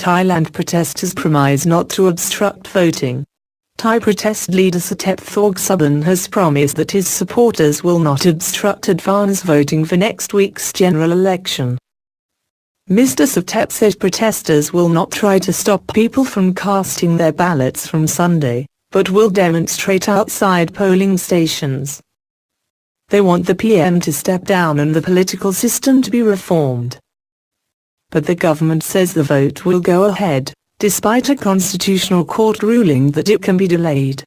Thailand protesters promise not to obstruct voting. Thai protest leader Suthep Thaugsuban has promised that his supporters will not obstruct advance voting for next week's general election. Mr. Suthep said protesters will not try to stop people from casting their ballots from Sunday, but will demonstrate outside polling stations. They want the PM to step down and the political system to be reformed. But the government says the vote will go ahead, despite a constitutional court ruling that it can be delayed.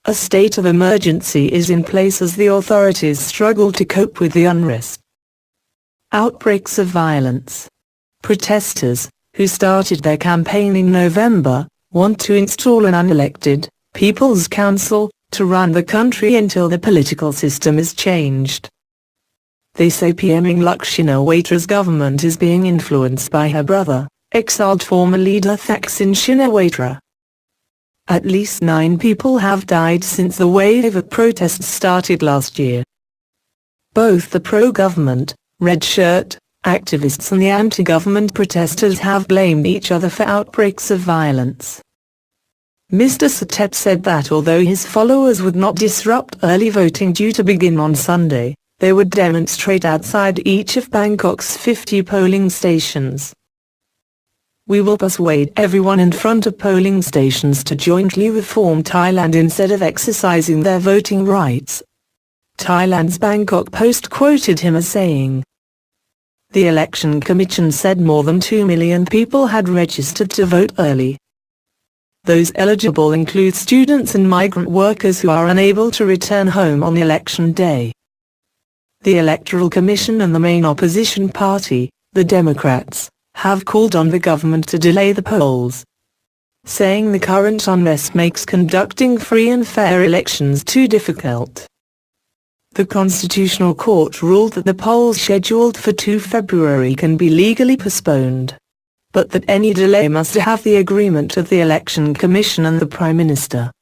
A state of emergency is in place as the authorities struggle to cope with the unrest. Outbreaks of violence. Protesters, who started their campaign in November, want to install an unelected People's Council to run the country until the political system is changed. They say PM Yingluck Shinawatра's government is being influenced by her brother, exiled former leader Thaksin Shinawatra. At least 9 people have died since the wave of protests started last year. Both the pro-government, red shirt, activists and the anti-government protesters have blamed each other for outbreaks of violence. Mr. Suthep said that although his followers would not disrupt early voting due to begin on Sunday, they would demonstrate outside each of Bangkok's 50 polling stations. We will persuade everyone in front of polling stations to jointly reform Thailand instead of exercising their voting rights. Thailand's Bangkok Post quoted him as saying. The Election Commission said more than 2 million people had registered to vote early. Those eligible include students and migrant workers who are unable to return home on election day. The Electoral Commission and the main opposition party, the Democrats, have called on the government to delay the polls, saying the current unrest makes conducting free and fair elections too difficult. The Constitutional Court ruled that the polls scheduled for 2 February can be legally postponed, but that any delay must have the agreement of the Election Commission and the Prime Minister.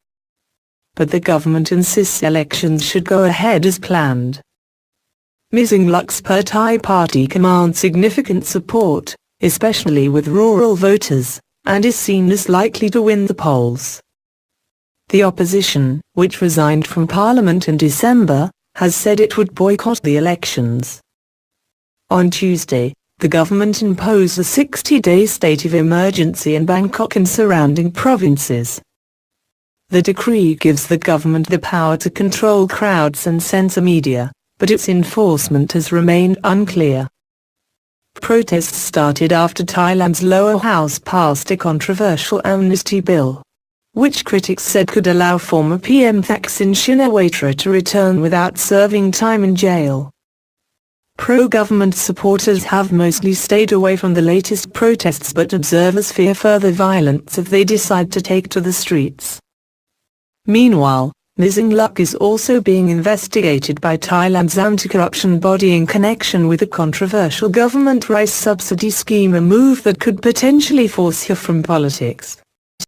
But the government insists elections should go ahead as planned. Ms. Yingluck's Thai party commands significant support, especially with rural voters, and is seen as likely to win the polls. The opposition, which resigned from parliament in December, has said it would boycott the elections. On Tuesday, the government imposed a 60-day state of emergency in Bangkok and surrounding provinces. The decree gives the government the power to control crowds and censor media, but its enforcement has remained unclear. Protests started after Thailand's lower house passed a controversial amnesty bill, which critics said could allow former PM Thaksin Shinawatra to return without serving time in jail. Pro-government supporters have mostly stayed away from the latest protests, but observers fear further violence if they decide to take to the streets. Meanwhile, Ms. Yingluck is also being investigated by Thailand's anti-corruption body in connection with a controversial government rice subsidy scheme, a move that could potentially force her from politics.